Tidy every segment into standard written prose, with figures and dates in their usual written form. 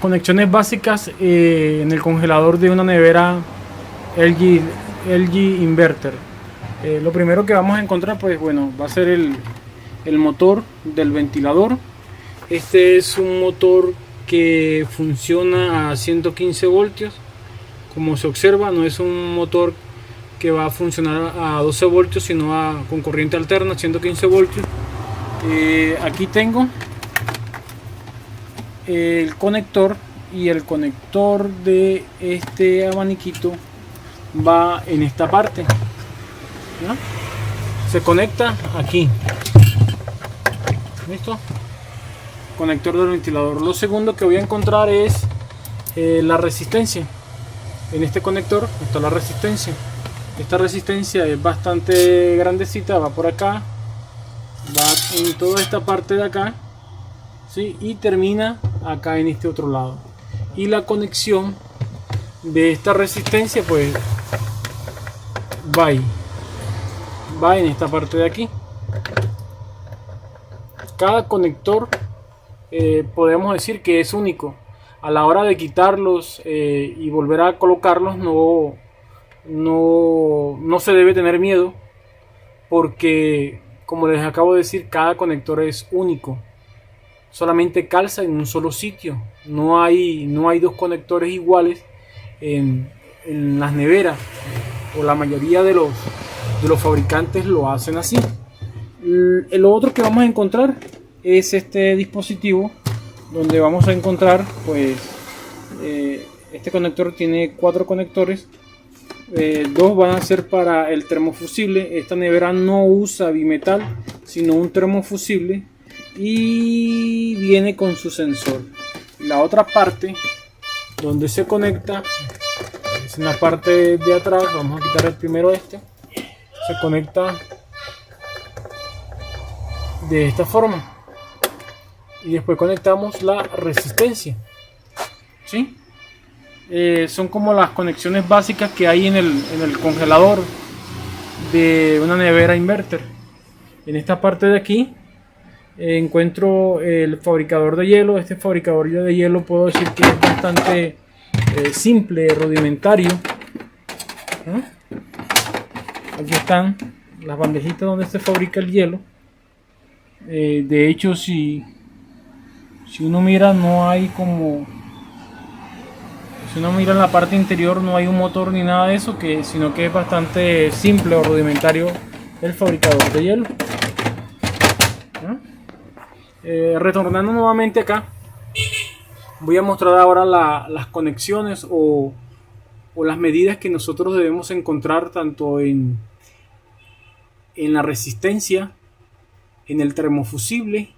conexiones básicas en el congelador de una nevera LG Inverter. Lo primero que vamos a encontrar, pues bueno, va a ser el motor del ventilador. Este es un motor que funciona a 115 voltios. Como se observa, no es un motor que va a funcionar a 12 voltios, sino con corriente alterna, 115 voltios. Aquí tengo el conector, y el conector de este abaniquito va en esta parte, ¿no? Se conecta aquí, listo, conector del ventilador. Lo segundo que voy a encontrar es la resistencia. En este conector está la resistencia. Esta resistencia es bastante grandecita, va por acá, va en toda esta parte de acá, ¿sí? Y termina acá en este otro lado. Y la conexión de esta resistencia pues va ahí, va en esta parte de aquí. Cada conector podemos decir que es único. A la hora de quitarlos y volver a colocarlos no se debe tener miedo, porque como les acabo de decir, cada conector es único. Solamente calza en un solo sitio. No hay dos conectores iguales en las neveras, o la mayoría de los fabricantes lo hacen así. Lo otro que vamos a encontrar es este dispositivo, donde vamos a encontrar pues este conector tiene 4 conectores. 2 van a ser para el termofusible. Esta nevera no usa bimetal, sino un termofusible, y viene con su sensor. La otra parte donde se conecta es en la parte de atrás. Vamos a quitar el primero, se conecta de esta forma, y después conectamos la resistencia, ¿sí? Son como las conexiones básicas que hay en el congelador de una nevera inverter. En esta parte de aquí encuentro el fabricador de hielo. Este fabricador de hielo puedo decir que es bastante simple, rudimentario, ¿no? Aquí están las bandejitas donde se fabrica el hielo. De hecho, si uno mira, no hay como... Si uno mira en la parte interior, no hay un motor ni nada de eso, sino que es bastante simple o rudimentario el fabricador de hielo, ¿no? Retornando nuevamente acá, voy a mostrar ahora las conexiones o las medidas que nosotros debemos encontrar tanto en la resistencia, en el termofusible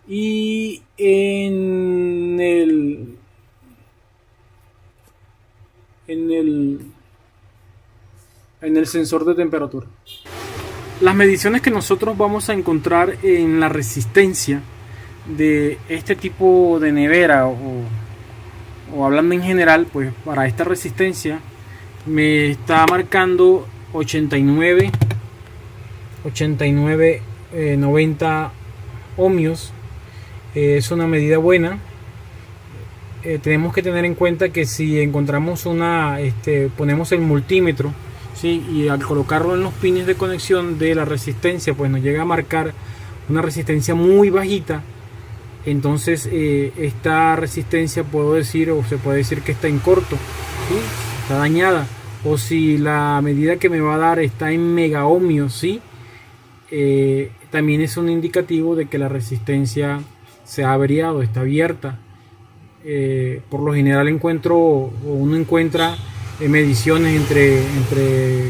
y en el sensor de temperatura. Las mediciones que nosotros vamos a encontrar en la resistencia de este tipo de nevera, o hablando en general, pues para esta resistencia me está marcando 90 ohmios. Es una medida buena. Tenemos que tener en cuenta que si encontramos ponemos el multímetro, ¿sí? Y al colocarlo en los pines de conexión de la resistencia, pues nos llega a marcar una resistencia muy bajita. Entonces esta resistencia puedo decir, o se puede decir que está en corto, ¿sí? Está dañada. O si la medida que me va a dar está en mega ohmios, ¿sí? También es un indicativo de que la resistencia se ha averiado, está abierta. Por lo general uno encuentra mediciones entre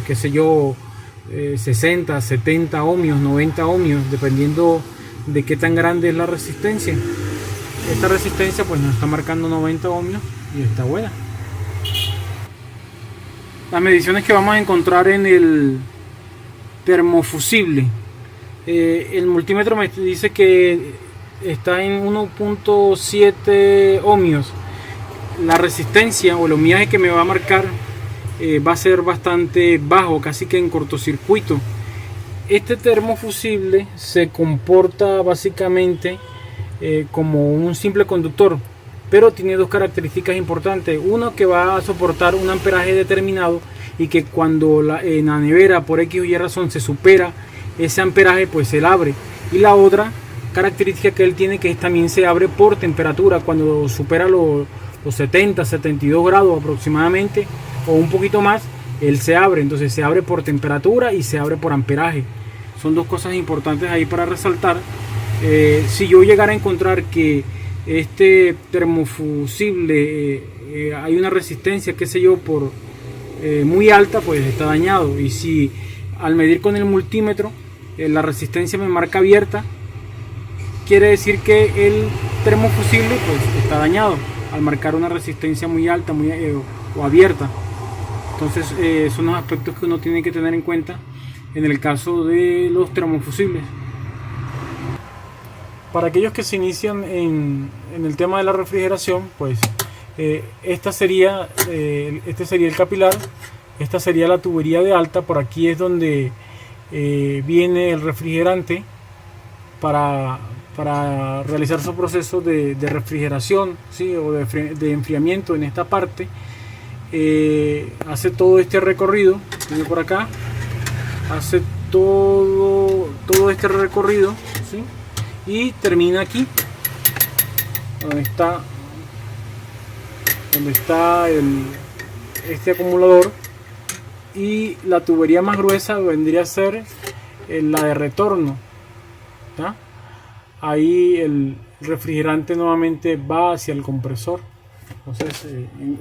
qué sé yo, 60, 70 ohmios, 90 ohmios, dependiendo de qué tan grande es la resistencia. Esta resistencia pues nos está marcando 90 ohmios y está buena. Las mediciones que vamos a encontrar en el termofusible, el multímetro me dice que está en 1.7 ohmios. La resistencia o el ohmiaje que me va a marcar va a ser bastante bajo, casi que en cortocircuito. Este termofusible se comporta básicamente como un simple conductor. pero tiene dos características importantes. Uno, que va a soportar un amperaje determinado y que cuando en la nevera por X o Y razón se supera ese amperaje, pues él abre. Y la otra característica que él tiene, que también se abre por temperatura. Cuando supera los 70, 72 grados aproximadamente o un poquito más, él se abre. Entonces se abre por temperatura y se abre por amperaje. Son dos cosas importantes ahí para resaltar. Si yo llegara a encontrar que este termofusible hay una resistencia, qué sé yo, por muy alta, pues está dañado. Y si al medir con el multímetro la resistencia me marca abierta, quiere decir que el termofusible pues está dañado al marcar una resistencia muy alta, o abierta. Entonces son los aspectos que uno tiene que tener en cuenta en el caso de los termofusibles. Para aquellos que se inician en el tema de la refrigeración, pues este sería el capilar, esta sería la tubería de alta. Por aquí es donde viene el refrigerante para realizar su proceso de refrigeración, ¿sí? O de enfriamiento. En esta parte hace todo este recorrido, viene por acá, hace todo este recorrido, ¿sí? Y termina aquí donde está este acumulador, y la tubería más gruesa vendría a ser la de retorno, ¿ya? Ahí el refrigerante nuevamente va hacia el compresor. Entonces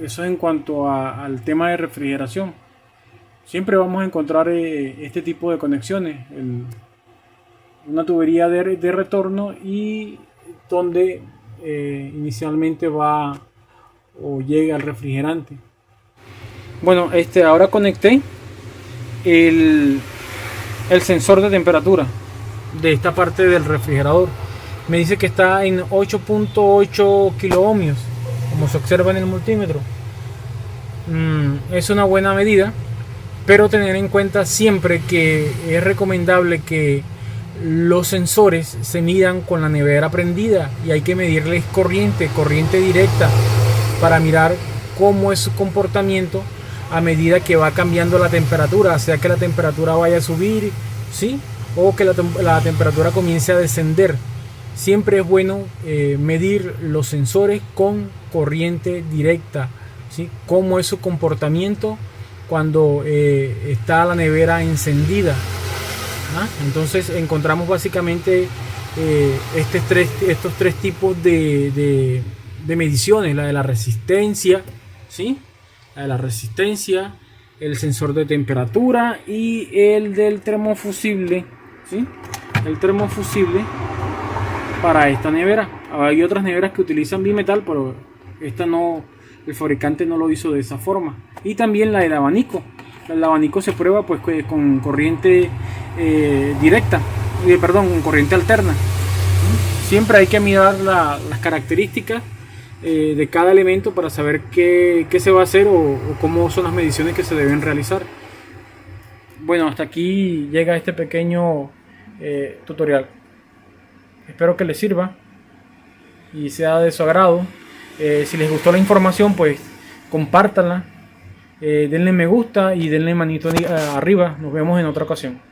eso es en cuanto al tema de refrigeración. Siempre vamos a encontrar este tipo de conexiones, una tubería de retorno, y donde inicialmente va o llega el refrigerante. Bueno, ahora conecté el sensor de temperatura de esta parte del refrigerador. Me dice que está en 8.8 kiloohmios, como se observa en el multímetro. Es una buena medida, pero tener en cuenta siempre que es recomendable que los sensores se midan con la nevera prendida, y hay que medirles corriente directa para mirar cómo es su comportamiento a medida que va cambiando la temperatura, sea que la temperatura vaya a subir, ¿sí? O que la temperatura comience a descender. Siempre es bueno medir los sensores con corriente directa, ¿sí? Cómo es su comportamiento cuando está la nevera encendida. Entonces encontramos básicamente estos tres tipos de mediciones: la de la resistencia, ¿sí? La de la resistencia, el sensor de temperatura y el del termofusible, ¿sí? El termofusible para esta nevera. Hay otras neveras que utilizan bimetal, pero esta no, el fabricante no lo hizo de esa forma. Y también la del abanico. El abanico se prueba pues con corriente con corriente alterna. Siempre hay que mirar las características de cada elemento para saber qué se va a hacer o cómo son las mediciones que se deben realizar. Bueno, hasta aquí llega este pequeño tutorial. Espero que les sirva y sea de su agrado. Si les gustó la información, pues compártanla, denle me gusta y denle manito arriba. Nos vemos en otra ocasión.